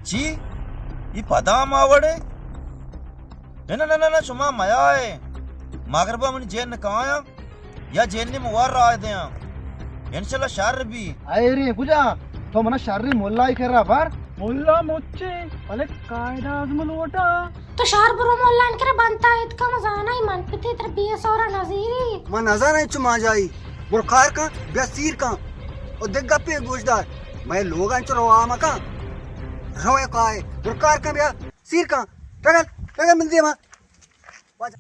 ची ಈ ಪದ ಮಾವಡೆ ना शुमा मया है मागरबा मन जेन न काया या जेन ने मवार रहा दे इंशाल्लाह शर भी आए रे पूजा तो मना शर्री मोल्ला ही कर रहा बार मोल्ला मोच्चे अले कायदा आजमलोटा तो शार बुरो मोल्ला इनकर बनता है इतका मजाना ही मन पिते तरबियत सोरा नजीरी मैं नजर नहीं चुमा जाई बुरखार का बेसीर का और देख गप्पे गोशदार मैं लोग अंच रवा का रवे का है बुरखार का बे सीर का टगल टगल मिल दिया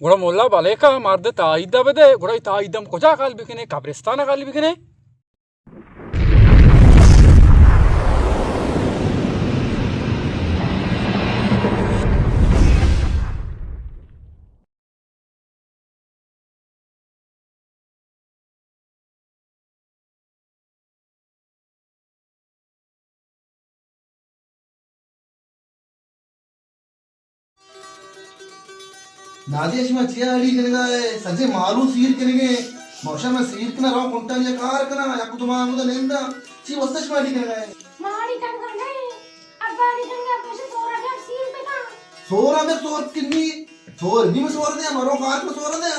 गुड़ा मोल्ला बाले का मारदे ताइदा बदे गुड़ा ताइदम कोजा काल बिकने कब्रिस्तान काल बिकने नादी अशी मग चिया अडी केले काय सजे मारू सीर केले गे मौशा में सीर कना राव कोंटानिया कार कना या कुतुमा मुदा नेंदा ची वस्तच माडी केले काय माड़ी कर गए अब बाड़ी कर गया पैसे सोरा गया सील पे का सोरा में सोर किन्नी सोर नी में सोर दे मारो कार में सोर दे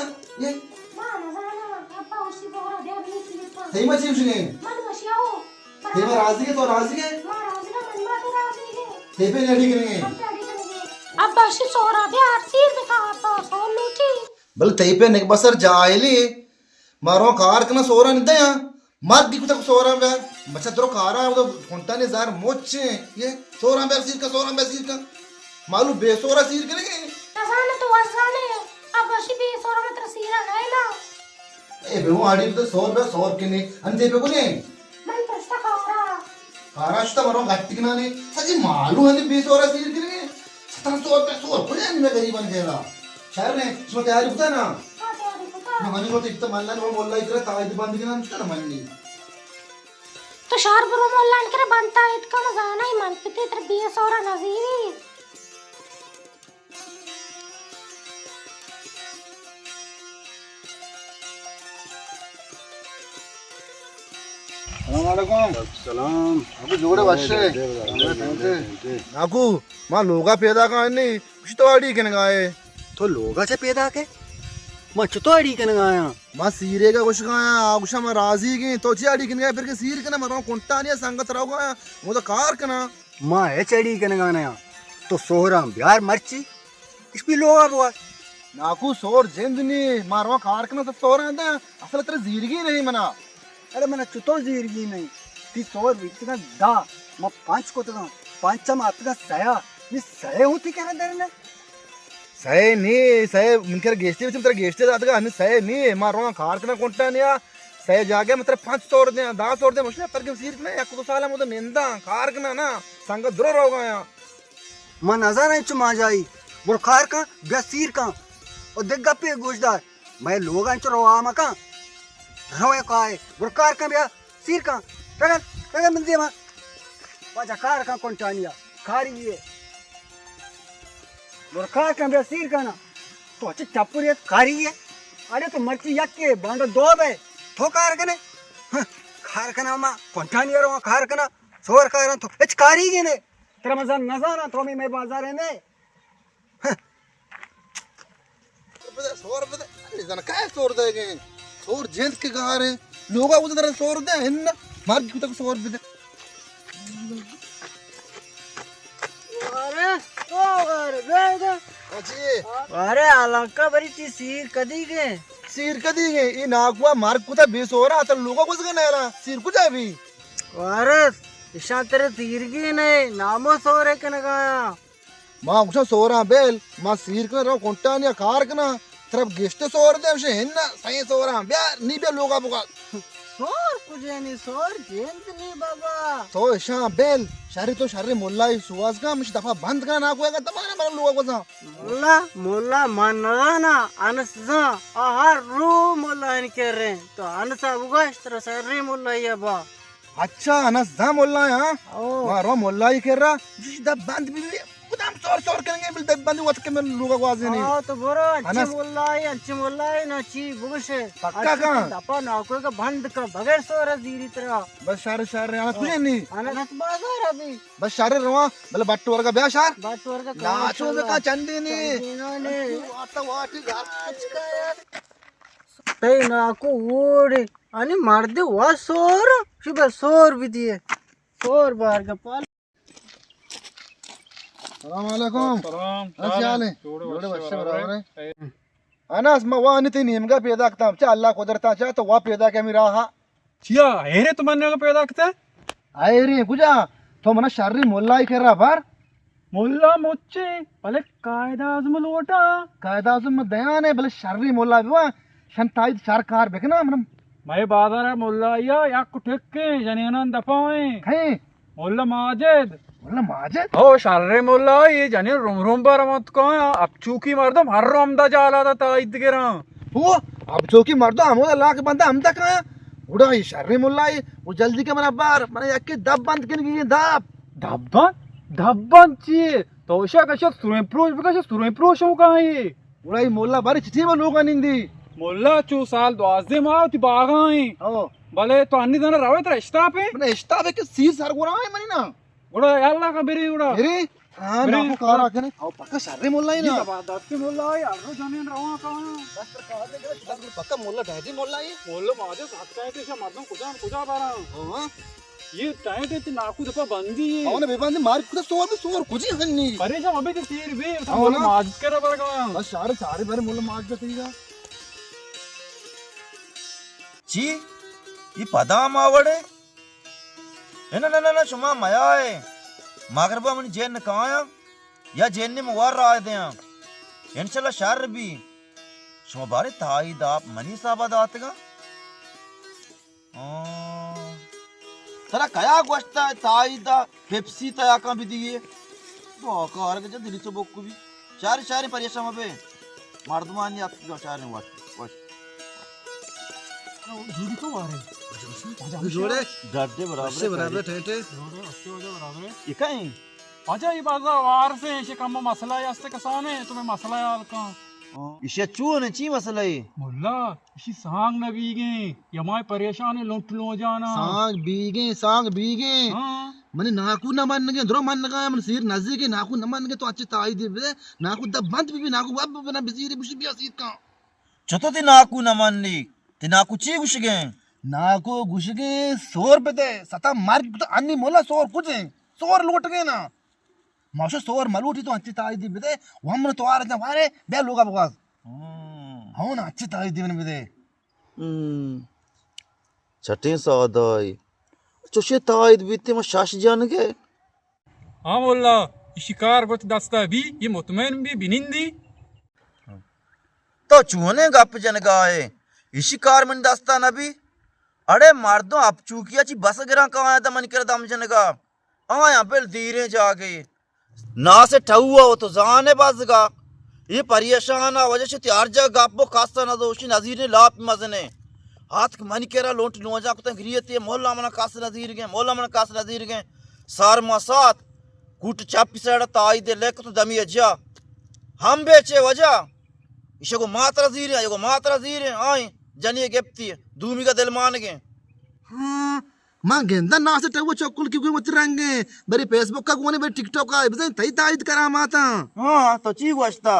ये मां मजाना पापा उसी सोरा दे अभी सील पे सही में चिवशने मन मशियाओ ते में राजी के तो राजी के मां राजी का मन मा तो राजी के ते पे अडी केले अब बाशी सोरा दे यार सील पे का तो सोल लूटी बल ते पे नेक बसर जायली मारो कार कना सोरा निदे या मार दी कुता सोरा बे बच्चा तरो कारा तो कोंटाने जार मोचे ये सोरा बे सीर का मालू बेसोरा सीर केले गे नजाने तो वजाने अब बाशी भी सोरा में तरसीरा नहीं ना ए बे वो आडी तो सोर केने अंते पे कोने मन प्रश्न कारा काराष्ट मरो गट्टिकना ने सजी मालू हने बेसोरा सीर केले गे सतन सोर कोने में गरीबन केला शहर ने इसमें तैयारी होता ना हां तैयारी पता मनी को तो इतना मल्ला ने मोल्ला इतना ताइद बंद के नाम चला मन्नी तो शार बुरो मोल्ला इनकर बनता है इतका मजाना ही मन पिते तरबियत सोरा नजीरी सलाम अबे जोड़े वशे नाकू मां लोगा पैदा का नहीं कुछ तो आड़ी कन गाए तो लोगा से पैदा के मैं चतोड़ी कन गाया मां सीरे का कुछ गाया आगुशा में राजी की तो ची आड़ी कन गाए फिर के सीर कना मरो कोंटा नहीं संगत रहो गाया वो तो कार कना मैं है चढ़ी कन गाना तो सोहरा बिहार मर्ची इस भी लोगा बुआ नाकू सोर जिंदनी मारो कार कना तो सोर आंदा असल तेरे जीरगी नहीं मना अरे मैंने चुतो जीरगी नहीं ती सोर इतना दा मैं पांच को तो पांच में आपका सया ये सहे होती क्या अंदर ने सहे नहीं सहे मिनकर गेस्टे विच तेरे गेस्टे जात का हने सहे नहीं मारो कार कना कोंटा नहीं सहे जागे मतलब 5 तोड़ दे 10 तोड़ दे मुश्किल पर के सीर कना एक तो साल में तो निंदा कार कना ना संग दुरो रहो गया मैं नजर नहीं चुमा जाई बुरखार का बेसीर का और देख गप्पे गोशदार मैं लोग अंच रवा का रवे का है बुरखार का बे सीर का टगल टगल मिल दिया वाजा कार का कोंटानिया खारी ये बुरखार का बे सीर का ना तो अच्छे चप्पुरी खारी है अरे तो मर्ची यक्के बांडो दो बे थो कार कने खार कना मा कोंटानिया रो खार कना सोर कार तो एच कारी के ने तेरा मजा नजारा तो मैं बाजार है ने सोर बदे अरे जना काय सोर देगे सोर जेंस के गार है लोगा उधर सोर दे हिन मार की तक सोर बदे अरे ओ अरे बेदा अच्छी अरे अलंका बरी ची सीर कदी के सीर कदी गे ई नागवा मार कुता बेसोरा त लोगा कुछ का नेरा सीर कुछ भी अरे ईशा तेरे तीरगी नहीं नामो सोरे कन गाया मां कुछ सोरा बेल मां सीर का रो कोंटा ने कार कना तरफ गेस्ट सोर दे से हिन सही सोरा बे नी बे लोगा बुका सोर कुजे नहीं सोर जेंत नहीं बाबा तो ईशा बेल शहरी तो शहरी मोल्ला सुवास का मिश दफा बंद का ना कोएगा तमारा मार लोगा को सा मोल्ला मोल्ला मनना अनसा आहार रू मोल्ला इन के रे तो अनसा उगा इस तरह से रे मोल्ला ये बा अच्छा अनस दा मोल्ला हां मारो मोल्ला ही कर रहा जिस दा बंद भी हम सोर करेंगे बिल बंद हुआ के मैं लोगों को आवाज नहीं हाँ तो बोलो अच्छी अनस- मोल्ला है ना अच्छी बुश है पक्का कहाँ? दपा नाको का बंद का बगैर सोरा जीरी तरह बस शार आना कुछ नहीं अनस बाजार अभी बस शार रवा मतलब बट्टू वर्ग ब्याह शार बात वर्ग नाचो में का चंदी नहीं इन्होंने आता वाटी ते नाको ओड़े आणि मर्द वा सोर शुभ सोर भी दिए सोर बार का पाल सलाम वालेकुम सलाम ऐसे हाल है जोड़े बच्चे बराबर है अनस मैं वहाँ नहीं नीम का पैदा करता चा अल्लाह कुदरता चा तो वह पैदा के मेरा हा चिया हेरे तुमने को पैदा करते आए रे कुजा तो मना शारी मोल्ला ही कर रहा बार मोल्ला मोचे भले कायदा आजम लोटा कायदा आजम में दयान है भले शारी मोल्ला भी वहाँ शंताई चार कार बेकना मनम मैं बाजार है मोल्ला या कुठेके जनेना दफाए कहीं मोल्ला माजिद मोल्ला माजिद ओ शारे मोल्ला ये जने रोम पर मत को अब चूकी मर्दम हर रोमदा जाला था ताइद के रहा वो अब जो कि मर्दो हम अल्लाह के बंदा हम तक आया उड़ा ये शारी मोल्ला है वो जल्दी के मना बार मने यके दब बंद किन की दब धब्बन ची तो उशा कशा सुरे प्रोश हो कहाँ ये उड़ा ये मोल्ला बारी चिठी में लोग निंदी मोल्ला चू साल द्वाजे माव ती बागाई ओ भले तो अन्नी दना रावे तर इस्ता पे मने इस्ता पे के सीर सर गुरा है मनी ना उड़ा याल्ला का बेरी उड़ा अरे हां ना को कार आके ने आओ पक्का शारी मोल्ला ही ना दस के मोल्ला है यारो जने रवा कहाँ बस पर कहा दे पक्का मोल्ला डैडी मोल्ला ही मोल्ला माजे साथ का है मर्दम कुजा बारा हां ये टाइम ते नाकू दफा बंदी है ಅವನ ಬೇಬಂದಿ ಮಾರಿ ಕುದ ಸೋರ್ ಕುಜಿ ಹನ್ನಿ परेशान अबे तो तीर भी हाँ, मोल्ला ना। माज के रबर का ಬಸ್ ಸಾರಿ ಬಾರಿ ಮುಲ್ಲ ಮಾಜ್ಜತ ಈಗ ची ये पदाम आवड़े ना शुमा मया है मागरबा मन जेन न काया या जेन ने मवार रहा दे इंशाल्लाह शर भी शुमा बारे ताई दाप मनी साबा दातगा तरा कया गोश्ता ताई दा पेप्सी तया का भी दिए बाकार के दिली तो बोक्कू भी शारी परेशान अबे मर्दमानी आपकी शार ने वाश दूरी तो आ रहे जोड़े गड्ढे बस बराबर ठेठे ये कहीं अच्छा ये बाजार वार से ऐसे कम मसला है अस्ते कसाने तुम्हें मसला है का इसे चूने ची मसला है मुल्ला इसी सांग न बीगे यमाय परेशान है लुट लो जाना सांग बीगे हाँ मने नाकू न मन के द्रो मन का मन सिर नजदीक के नाकू न मन के तो अच्छे ताई दे बे नाकू दब बंद भी नाकू अब बना बिजीरी बुशी भी असीर का चतो ती नाकू न मनली ती नाकू ची घुस गए नाको घुस गए 100 रुपए दे सता मार तो अन्नी मोला 100 कुछ 100 लूट गए ना माशो 100 मलूटी तो अच्छी ताई दी बे हम तो आ रहे हमारे बे लोग बकवास हां ना अच्छी ताई दी बे छठे सादाई चोशे ताईद बीते में शाश जान के हाँ मुल्ला शिकार गोत दस्ता भी ये मुतमैन भी बिनिंदी तो चूने गप जन गाए इसी कार में दस्ता नबी अरे मार दो अब चूकिया ची बस गिरा कहाँ आया था मन कर दम जन का आया बिल धीरे जा गई ना से ठहुआ हो तो जाने बस गा ये परेशान वजह से त्यार जा गप खासा ना दोषी नजीर ने लाप मजने हाथ मन केरा लोट लोजा को तंगरियत ये मोहल्ला मन कास नजीर गए मोहल्ला मन कास नजीर गए सार मसात कुट चापी सड़ ताई दे लेक तो दमी जा हम बेचे वजह इसे को मात्रा जीरे है को मात्रा जीरे आए जनिए गेप्ती दूमी का दिल मान गए हां मां गेंदा ना से टगो चक्कुल क्यों मत रंगे बरी फेसबुक का कोने बरी टिकटॉक का बस तई ताईद करा माता हाँ तो ची वस्ता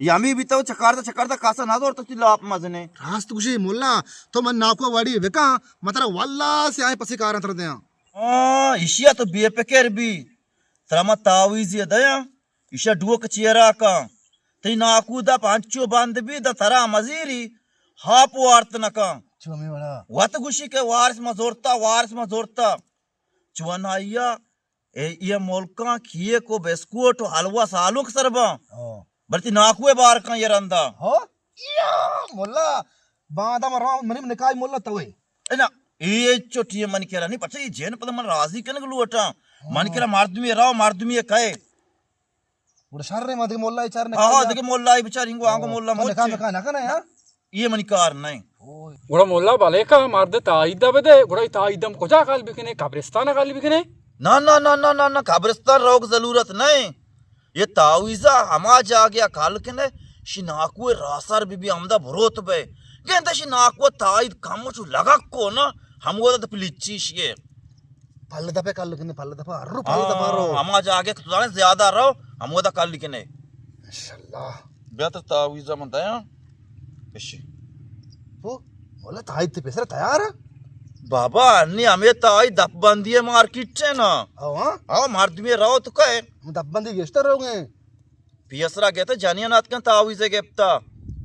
यामी भी तो चकारता कासा ना दौड़ तक लाप मजने रास्त कुशी मुल्ला तो मन नाको वाड़ी वेका मतरा वल्ला से आए पसी कारण तर दया हाँ इशिया तो बेपकेर भी तरमा तावीज ये दया इशा डुओ कचियरा का तई नाकूदा पांचो बांध भी द तरा मजीरी हापो आर्त नका चोमी वाला वत गुशी के वारिस में जोरता चुवनाइया ये मोलका खिए को बिस्कुट हलवा सालू के सरबा बरती नाकुए बार का ये रंदा हो या मुल्ला बादा मरा मनी निकाय मुल्ला तवे ना ये चोटी मन केरा नहीं पता ये जेन पद मन राजी कन लुटा मन केरा मार दूमी कहे उड़ शर्रे मत मुल्ला चार ने हां देखे मोल्ला ई बेचारी को आंगो मोल्ला मोच का ना यार ये मनिकार नहीं गुड़ा मोल्ला बाले का मर्द ताइदा बदे गुड़ा ताइदम कोजा काल बिकने कब्रिस्तान काल बिकने ना कब्रिस्तान रोक जरूरत नहीं ये तावीजा हमा जा गया काल के ने शिनाकुए रासर बीबी हमदा भरोत बे गेंदा शिनाकुआ ताईद कामचु लगा को ना हमगो द पिलिची शिए फल दफे कल के फल दफा हर फल दफा रो हमा जा गया तो ज्यादा रहो हमगो द काल के ने इंशाल्लाह बेहतर तावीजा मंदाया इशी वो मोला ताई ते पेसर तैयार है बाबा अन्नी हमें ताई दप बंदी है मार्केट से ना हाँ हाँ मार दिए रहो तो कहे हम दबंदी गेस्टर रहोगे पियसरा कहते जानिया नात का तावीजे गेप्ता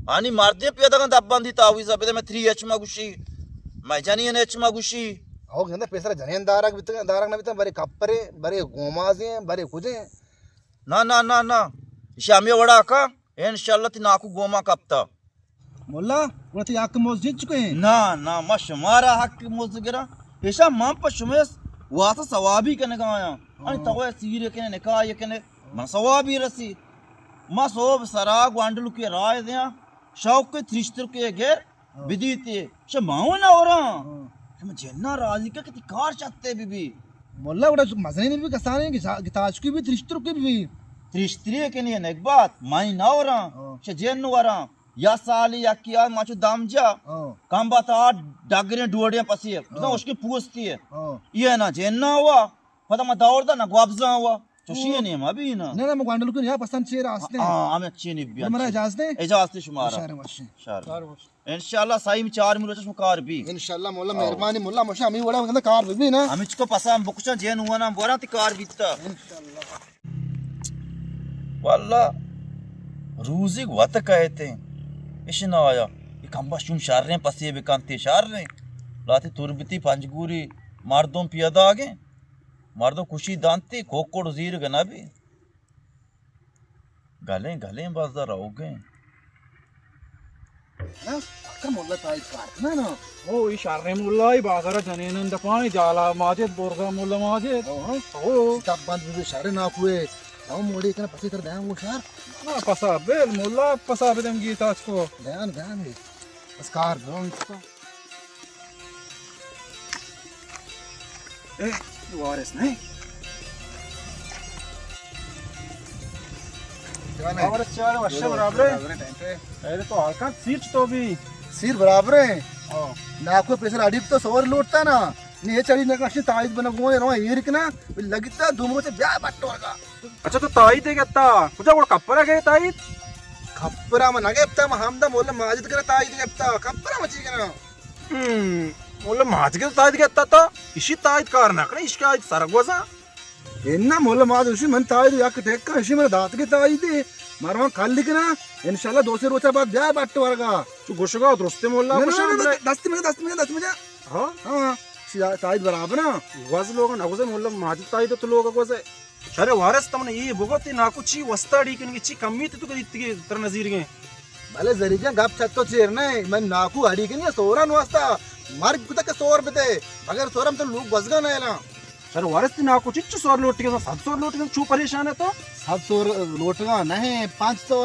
आनी मार दिए पिया का दप बंदी तावीजा पे मैं 3H मगुशी मैं जानिया H मगुशी आओ कहते पेसर जनियन दारक ना बिता बरे कपरे बरे गोमाजे बरे कुजे ना ना ना ना शामी वड़ा का इंशाल्लाह ती नाकू गोमा कपता मोल्ला वो तो याक मस्जिद चुके हैं ना ना मश मारा हक मुजगिरा ऐसा मां पर शुमेस वासा सवाबी कने गाया अनि तवे सीरे कने निकाय कने मन सवाबी रसी मा सोब सरा ग्वांडलु के राय दिया शौक के त्रिस्तर के गेर विदिते श माओ ना ओरा हम जेन्ना राजी का किती कार चाहते बीबी मोल्ला वो मजने ने भी कसाने की ताज की भी त्रिस्तर की भी त्रिस्त्रिय के ने एक बात माई ना ओरा श जेन वरा या साली या किया माचो दाम जा काम बता डागरे डोड़ियां पसी है तो उसकी पूछती है ये ना जेन्ना हुआ पता मत दौड़दा ना ग्वाबजा हुआ तो शी नहीं हम अभी ना ना मैं ग्वांडल को नहीं पसंद छे रास्ते हां हमें अच्छी नहीं बिया हमारा इजाजत शुमारा इंशाल्लाह सही में 4 मिनट में कार भी इंशाल्लाह मोल्ला मेहरबानी मोल्ला मशा हमें बड़ा कहता कार भी ना हमें को पसा बुकचा जेन हुआ ना बोरा ती कार बीता इंशाल्लाह वल्लाह रूजी वत कहते इशना आया ये कंबा शुम शार रहे पसी बेकांते शार रहे लाती तुरबती पंजगूरी मर्दों पियादा आगे मर्दों खुशी दांती कोकोड़ जीर गना भी गले गले बाजार आओगे ना अक्का मोल्ला ताई कार ना ओ इशारे मुल्ला बाजार जनेन दपानी जाला माजिद बोरगा मुल्ला माजिद ओ तब बंद भी सारे ना हुए आओ मोड़ी इतना पसी कर दे वो शार पसा बेल मुल्ला पसा बेदम गीता को ध्यान ध्यान बस कार दो इसको ए वारिस नहीं और चार वर्ष बराबर है अरे तो हल्का सीट तो भी सिर बराबर है नाको पेसर अडिप तो सोर लूटता ना ने चली ना कशी ताईद बना गोए रो येरिकना लगता दुमो से ब्याह बट्टोगा अच्छा तो ताईद गेत्ता कुजा वो कप्परा गए ताईद खप्परा म नगेप्ता म हमदा मोल माजिद करे ताईद गेप्ता खप्परा मची गना मोल माजगे ताईद गेत्ता ता इशी ताईद कारना कने इसका आईद सरगवजा एन्ना मोल माज उसी मन ताईद याक टेक्का इशी मन दात के ताईद मारवा कल्लिकना इंशाल्लाह 2 से रोचा बाद ब्याह बट्टोगा तू गुशगा दोस्ते मोल्ला गुशगा 10 मिनट हां हां ताईद बराबर ना वज लोग नगुजे मोल्ला माजिद ताईद तो लोग गवजे अरे वारस तमने ये बोगती नाकु ची वस्ताडी किन ची कमी तो इतके तर नजीर गे भले जरीजा गप छत तो चेर नहीं मैं नाकू हड़ी के नहीं सोरा नवास्ता मार कुता के सोर बते अगर सोरम तो लोग बसगा ना एला अरे वारस नाकु चिच्चू सोर लोट के 700 लोट के छू परेशान है तो 700 लोटगा नहीं 500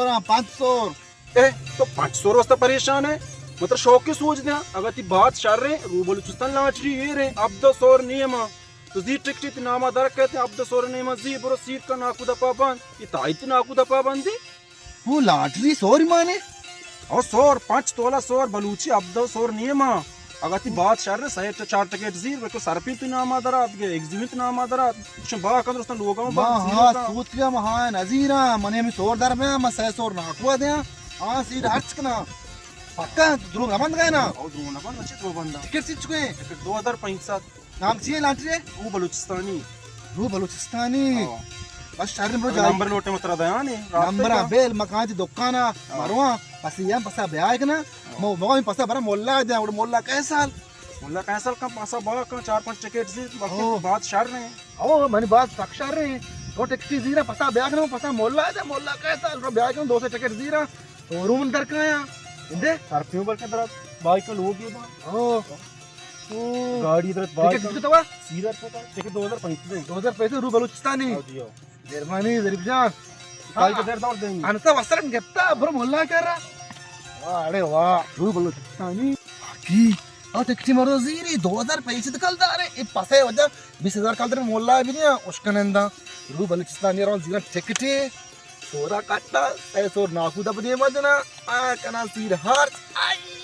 ए तो 500 वस्ता परेशान है मतलब शौक की सोच दिया अगर ती बात शार रे रू बोल चुस्तन लाचरी ये रे अब दो सोर नियम तो जी टिकटी नामा दर कहते अब दो सोर नियम जी बरो सीट का नाकू दपा बंद ये ताईत नाकू दपा बंदी वो लाटरी सोर माने और सोर 5 तोला सोर बलूची अब दो सोर नियम अगर ती बात शार रे सही 4 टिकट जी को सरपी तो नामा दरात गे एग्जिबिट नामा दरात कुछ बा कंद्र उस लोगों बा हां सूत के महा नजीरा मने में सोर दर में म सह सोर नाकू दे हां सीट हच कना पक्का द्रोण बंद गए ना और द्रोण बंद अच्छे दो बंदा टिकट सीट चुके टिकट 2065 नाम सी लाटरी वो बलूचिस्तानी बस शहर में नंबर लोटे मत रहा ने नंबर बेल मकान दी दुकाना मारवा पसिया पसा ब्याह के ना मो में पसा बरा मोल्ला दे और मोल्ला कैसा का पासा बा का 4-5 टिकट जी बाकी बात शहर ने ओ माने बात साक्षर रे तो टिकट जीरा पसा ब्याह के पसा मोल्ला दे मोल्ला कैसा रो ब्याह के 200 टिकट जीरा तो रूम अंदर का आया इंदे सरपियों पर के तरफ बाइक का लोग ये बा ओ गाड़ी इधर बाइक टिकट कितना हुआ सीधा टिकट 2035 रू बलूचिस्तानी मेहरबानी जरीफ जान काल के देर दौड़ देंगे अनसा वसरन गेप्ता ब्रो मोल्ला कर रहा अरे वाह रू बलूचिस्तानी की और टिकट मरो जीरी 2000 पैसे निकलता अरे ये पसे वजह 20000 कल मोल्ला भी नहीं उसका नंदा रू बलूचिस्तानी रो जीरा टिकट सोरा काटा ऐसो नाकू दब दे मजना आ कना सिर हार आई